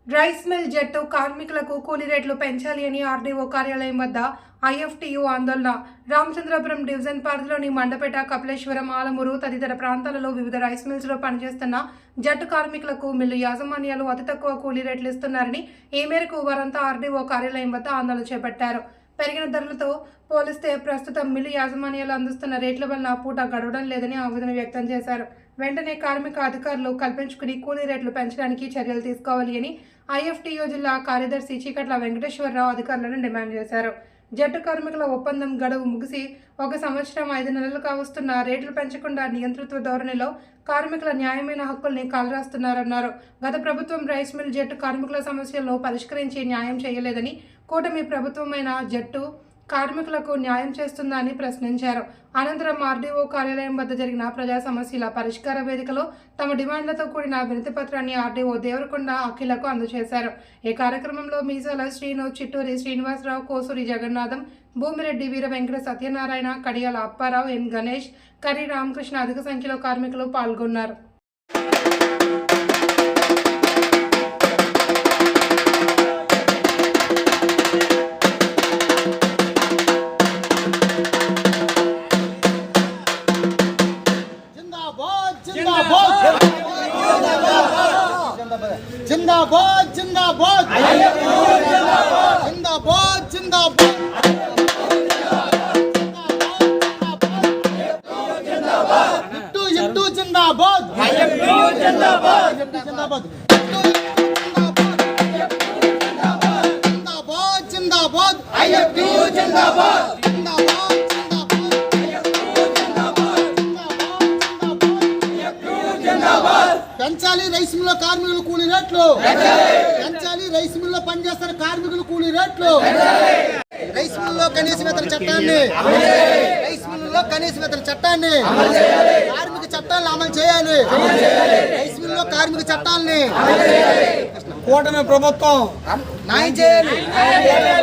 Rice mill జట్టు కార్మికులకు కూలీ రేట్లు పెంచాలి అని ఆర్డీఓ కార్యాలయం వద్ద ఐఎఫ్టీయూ ఆందోళన. రామచంద్రపురం డివిజన్ పరిధిలోని మండపేట, కపిలేశ్వరం, ఆలమూరు తదితర ప్రాంతాలలో వివిధ రైస్ మిల్స్లో పనిచేస్తున్న జట్టు కార్మికులకు మిల్లు యాజమాన్యాలు అతి తక్కువ కూలీ రేట్లు ఇస్తున్నారని, ఈ మేరకు వారంతా ఆర్డీఓ కార్యాలయం వద్ద ఆందోళన చేపట్టారు. పెరిగిన ధరలతో పోలిస్తే ప్రస్తుతం మిల్లు యాజమాన్యాలు అందిస్తున్న రేట్ల వలన పూట గడవడం లేదని ఆవేదన వ్యక్తం చేశారు. వెంటనే కార్మిక అధికారులు కల్పించుకుని కూలీ రేట్లు పెంచడానికి చర్యలు తీసుకోవాలి అని ఐఎఫ్టీయూ జిల్లా కార్యదర్శి చీకట్ల వెంకటేశ్వరరావు అధికారులను డిమాండ్ చేశారు. జట్టు కార్మికుల ఒప్పందం గడువు ముగిసి 1 సంవత్సరం 5 నెలలు కావస్తున్న రేట్లు పెంచకుండా నియంతృత్వ ధోరణిలో కార్మికుల న్యాయమైన హక్కుల్ని కాలరాస్తున్నారన్నారు. గత ప్రభుత్వం రైస్ మిల్ జట్టు కార్మికుల సమస్యలను పరిష్కరించి న్యాయం చేయలేదని, కూటమి ప్రభుత్వమైన జట్టు కార్మికులకు న్యాయం చేస్తుందని ప్రశ్నించారు. అనంతరం ఆర్డీఓ కార్యాలయం వద్ద జరిగిన ప్రజా సమస్యల పరిష్కార వేదికలో తమ డిమాండ్లతో కూడిన వినతి పత్రాన్ని ఆర్డీఓ దేవరకొండ అఖిలకు అందజేశారు. ఈ కార్యక్రమంలో మీసాల శ్రీను, చిట్టూరి శ్రీనివాసరావు, కోసూరి జగన్నాథం, భూమిరెడ్డి, వీర వెంకట సత్యనారాయణ, కడియాల అప్పారావు, ఎన్ గణేష్, కర్రీ రామకృష్ణ అధిక సంఖ్యలో కార్మికులు పాల్గొన్నారు. जिंदाबाद जिंदाबाद जिंदाबाद जिंदाबाद जिट्टू जिंदाबाद जिंदाबाद जिंदाबाद जिंदाबाद जिंदाबाद పెంచాలి రైస్ మిల్లో కార్మికుల కూలీ రేట్లు, పెంచాలి రైస్ మిల్లో పనిచేస్తున్న కార్మికుల కూలీ రేట్లు, రైస్ మిల్లో కనీస వేతన చట్టాన్ని, రైస్ మిల్లో కనీస వేతన చట్టాన్ని, కార్మిక చట్టాలను అమలు చేయాలి, రైస్ మిల్లో కార్మిక చట్టాలని కూటమి ప్రభుత్వం న్యాయం చేయాలి,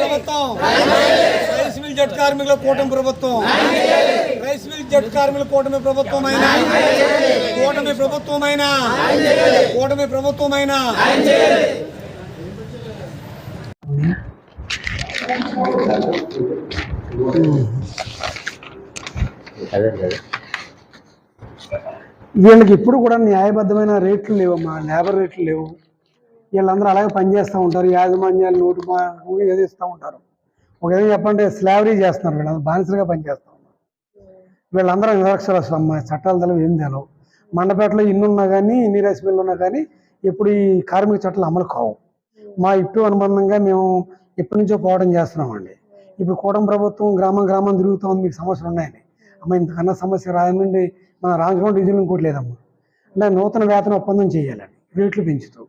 ప్రభుత్వం రైస్ మిల్ జట్టు కార్మికుల కూటమి ప్రభుత్వం, రైస్ మిల్ జట్టు కార్మికుల కూటమి ప్రభుత్వమైన కూటమి ప్రభుత్వమైన కూటమి ప్రభుత్వమైన వీళ్ళకి ఇప్పుడు కూడా న్యాయబద్ధమైన రేట్లు లేవమ్మా, లేబర్ రేట్లు లేవు. వీళ్ళందరూ అలాగే పనిచేస్తూ ఉంటారు, యాజమాన్యాలు నోటు ఏదో ఇస్తూ ఉంటారు. ఒక విధంగా చెప్పంటే స్లావరీ చేస్తున్నారు, వీళ్ళందరూ బానిసలుగా పనిచేస్తూ ఉన్నారు. వీళ్ళందరూ నిరక్షరాస్యులు అమ్మ, చట్టాల తెలవు ఏం తెలవు. మండపేటలో ఇన్ని ఉన్నా కానీ, ఇన్ని రైస్ మిల్లు ఉన్నా కానీ ఇప్పుడు ఈ కార్మిక చట్టాలు అమలు కావు. మా ఇటు అనుబంధంగా మేము ఎప్పటి నుంచో పోవడం చేస్తున్నామండి. ఇప్పుడు కూటమి ప్రభుత్వం గ్రామం గ్రామం తిరుగుతుంది, మీకు సమస్యలు ఉన్నాయని. అమ్మ ఇంతకన్నా సమస్య రాయమండి, మన రామచంద్రపురం డివిజన్ ఇంకోటి లేదమ్మా. అంటే నూతన వేతన ఒప్పందం చేయాలని, రేట్లు పెంచుతూ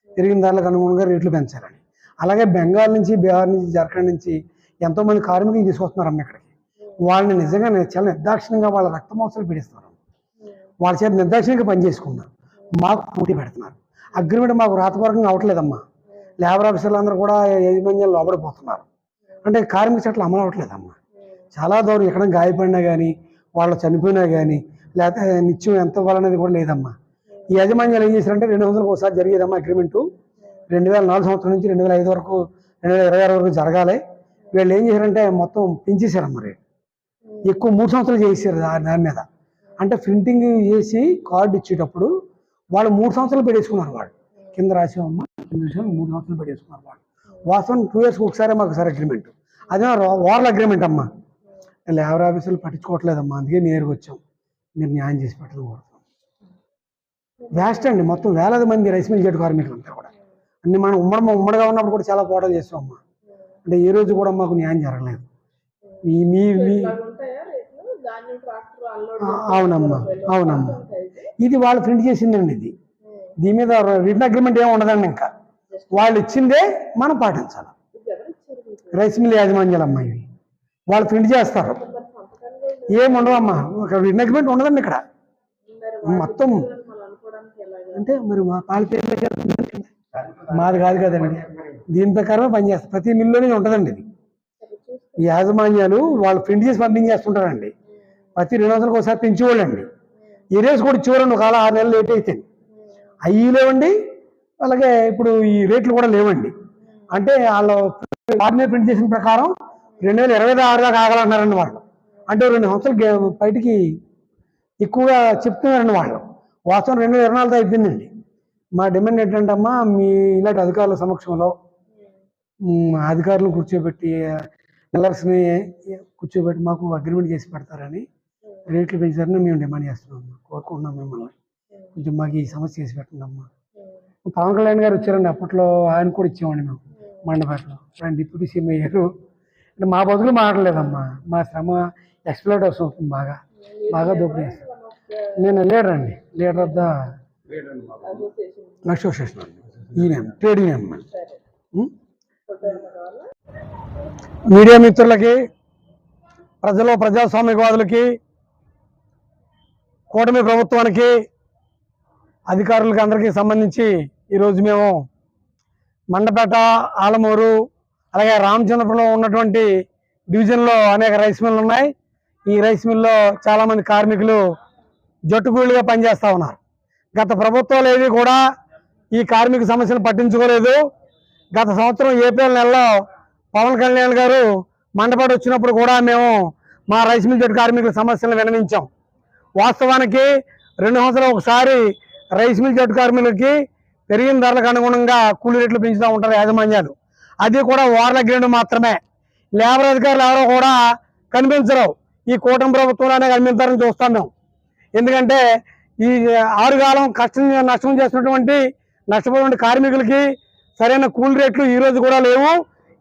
పెరిగిన ధరలకు అనుగుణంగా రేట్లు పెంచాలని. అలాగే బెంగాల్ నుంచి, బీహార్ నుంచి, జార్ఖండ్ నుంచి ఎంతోమంది కార్మికులు తీసుకొస్తున్నారమ్మ ఇక్కడికి. వాళ్ళని నిజంగా చాలా నిర్దాక్షిణ్యంగా వాళ్ళ రక్తమాంసాలు పీడిస్తున్నారు. వాళ్ళ చేత నిర్దాక్షిణ్యంగా పనిచేసుకున్నారు, మాకు పోటీ పెడుతున్నారు. అగ్రిమెంట్ మాకు రాతపూర్వకంగా అవ్వట్లేదమ్మా. లేబర్ ఆఫీసర్లు అందరూ కూడా యాజమాన్యాలు లోబడిపోతున్నారు. అంటే కార్మిక చట్టాలు అమలు అవ్వట్లేదమ్మా. చాలా దూరం ఎక్కడ గాయపడినా కానీ, వాళ్ళు చనిపోయినా కానీ, లేకపోతే నిత్యం ఎంత ఇవ్వాలనేది కూడా లేదమ్మా. ఈ యాజమాన్యాలు ఏం చేశారంటే 200 ఒకసారి జరిగేదమ్మా అగ్రిమెంటు. 2004 సంవత్సరం నుంచి 2005 వరకు, 2026 వరకు జరగాలి. వీళ్ళు ఏం చేశారంటే మొత్తం పెంచేశారమ్మా రేటు. ఎక్కువ 3 సంవత్సరాలు చేశారు దాని మీద. అంటే ప్రింటింగ్ చేసి కార్డు ఇచ్చేటప్పుడు వాళ్ళు 3 సంవత్సరాలు పెట్టేసుకున్నారు. వాళ్ళు కింద రాసామమ్మా, 3 సంవత్సరాలు పెట్టేసుకున్నారు వాళ్ళు. వాస్తవం 2 ఇయర్స్కి ఒకసారి మాకు సార్ అగ్రిమెంట్. అదే వార్ల అగ్రిమెంట్ అమ్మా. లేబర్ ఆఫీసులు పట్టించుకోవట్లేదమ్మా. అందుకే నేరుగా వచ్చాం, మీరు న్యాయం చేసి పెట్టడం కోరుతాం. వేస్ట్ అండి, మొత్తం వేలాది మంది రైస్ మిల్ జట్టు కార్మికులు అంతా కూడా. అన్ని మనం ఉమ్మడిగా ఉన్నప్పుడు కూడా చాలా పోరాటాలు చేస్తామమ్మా. అంటే ఏ రోజు కూడా మాకు న్యాయం జరగలేదు. మీ అవునమ్మా, అవునమ్మా. ఇది వాళ్ళు ప్రింట్ చేసిందండి. దీని మీద రిటన్ అగ్రిమెంట్ ఏమి ఉండదండి. ఇంకా వాళ్ళు ఇచ్చిందే మనం పాటించాలి. రైస్ మిల్ యాజమాన్యాలమ్మా ఇవి వాళ్ళు ప్రింట్ చేస్తారు, ఏముండవమ్మా. ఒక రిటన్ అగ్రిమెంట్ ఉండదండి ఇక్కడ మొత్తం. అంటే మరి మా పాల పేరు మాది కాదు కదండి, దీని ప్రకారమే పనిచేస్తారు. ప్రతి మిల్లులోనే ఉంటుందండి ఇది. యాజమాన్యాలు వాళ్ళు ప్రింట్ చేసి పంపించేస్తుంటారండి. ప్రతి 2 రోజులకు ఒకసారి పెంచేవాళ్ళండి. ఎరేస్ కూడా ఇచ్చేవారండి. ఒకవేళ 6 నెలలు లేట్ అయితే అయ్యి లేవండి. అలాగే ఇప్పుడు ఈ రేట్లు కూడా లేవండి. అంటే వాళ్ళు ఆర్డినరీ ప్రింట్ చేసిన ప్రకారం 2026 దాకా ఆగాలన్నారండి వాళ్ళు. అంటే 2 సంవత్సరాలు బయటికి ఎక్కువగా చెప్తున్నారండి వాళ్ళు. వాస్తవం 2024తో అయిపోయిందండి. మా డిమాండ్ ఏంటంటే అమ్మా, మీ ఇలాంటి అధికారుల సమక్షంలో అధికారులను కూర్చోబెట్టి డీలర్స్ని కూర్చోబెట్టి మాకు అగ్రిమెంట్ చేసి పెడతారని రేట్లు పెంచారని మేము డిమాండ్ చేస్తున్నాం. కోరుకుంటున్నాం మిమ్మల్ని, కొంచెం మాకు ఈ సమస్య చేసి పెట్టండి అమ్మా. పవన్ కళ్యాణ్ గారు వచ్చారండి, అప్పట్లో ఆయన కూడా ఇచ్చామండి మేము మండపేటలో. ఆయన డిప్యూటీ సీఎం అయ్యారు. అంటే మా బదులు మాట్లాడలేదమ్మా, మా శ్రమ ఎక్స్ప్లోర్ అవుతుంది, బాగా దోపిడీ చేస్తారు. నేను లీడర్ అండి, leader of the association union, trade union. Media మిత్రులకి, ప్రజాస్వామ్యవాదులకి, కూటమి ప్రభుత్వానికి, అధికారులకి అందరికీ సంబంధించి ఈరోజు మేము మండపేట, ఆలమూరు, అలాగే రామచంద్రపురంలో ఉన్నటువంటి డివిజన్లో అనేక రైస్ మిల్లు ఉన్నాయి. ఈ రైస్ మిల్లో చాలామంది కార్మికులు జట్టుకూలీగా పనిచేస్తూ ఉన్నారు. గత ప్రభుత్వాలు ఏవి కూడా ఈ కార్మిక సమస్యను పట్టించుకోలేదు. గత సంవత్సరం ఏప్రిల్ నెలలో పవన్ కళ్యాణ్ గారు మండపేట వచ్చినప్పుడు కూడా మేము మా రైస్ మిల్ జట్టు కార్మికుల సమస్యలను విన్నవించాం. వాస్తవానికి 2 సంవత్సరాలు ఒకసారి రైస్ మిల్ జట్టు కార్మికులకి పెరిగిన ధరలకు అనుగుణంగా కూలీ రేట్లు పెంచుతూ ఉంటారు యాజమాన్యాలు. అది కూడా వార్ల అగ్రిమెంట్ మాత్రమే. లేబర్ అధికారులు ఎవరో కూడా కనిపించరు. ఈ కూటమి ప్రభుత్వంలోనే కనిపించారని చూస్తాం మేము. ఎందుకంటే ఈ ఆరుగాలం నష్టం చేసినటువంటి నష్టపోయిన కార్మికులకి సరైన కూలీ రేట్లు ఈ రోజు కూడా లేవు.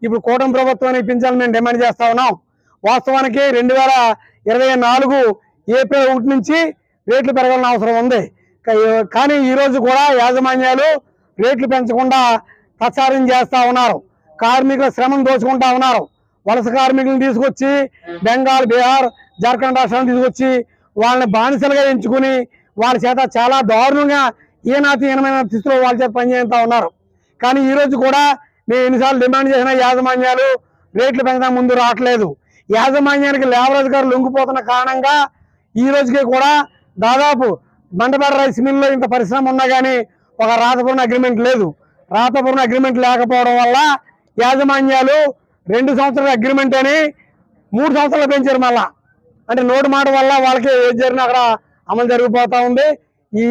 ఇప్పుడు కూటమి ప్రభుత్వాన్ని పెంచాలని మేము డిమాండ్ చేస్తా ఉన్నాం. వాస్తవానికి 2024 ఏప్రిల్ 1 నుంచి రేట్లు పెరగాల్సిన అవసరం ఉంది. కానీ ఈరోజు కూడా యాజమాన్యాలు రేట్లు పెంచకుండా ప్రచారం చేస్తూ ఉన్నారు. కార్మికుల శ్రమను దోచుకుంటా ఉన్నారు. వలస కార్మికులను తీసుకొచ్చి బెంగాల్, బీహార్, జార్ఖండ్ రాష్ట్రాలను తీసుకొచ్చి వాళ్ళని బానిసలుగా ఎంచుకుని వాళ్ళ చేత చాలా దారుణంగా హీనమైన స్థితిలో వాళ్ళ చేత పనిచేస్తూ ఉన్నారు. కానీ ఈరోజు కూడా మేము ఎన్నిసార్లు డిమాండ్ చేసిన యాజమాన్యాలు రేట్లు పెంచడం ముందు రావట్లేదు. యాజమాన్యానికి లేబర్ అధికారులు లొంగిపోతున్న కారణంగా ఈ రోజుకి కూడా దాదాపు మండపేట రైస్ మిల్లో ఇంత పరిశ్రమ ఉన్నా కానీ ఒక రాతపూర్ణ అగ్రిమెంట్ లేదు. రాతపూర్ణ అగ్రిమెంట్ లేకపోవడం వల్ల యాజమాన్యాలు 2 సంవత్సరాల అగ్రిమెంట్ అని 3 సంవత్సరాలు పెంచారు. మళ్ళా అంటే నోటు మాట వల్ల వాళ్ళకి ఏది జరిగినా అక్కడ అమలు జరిగిపోతా ఉంది. ఈ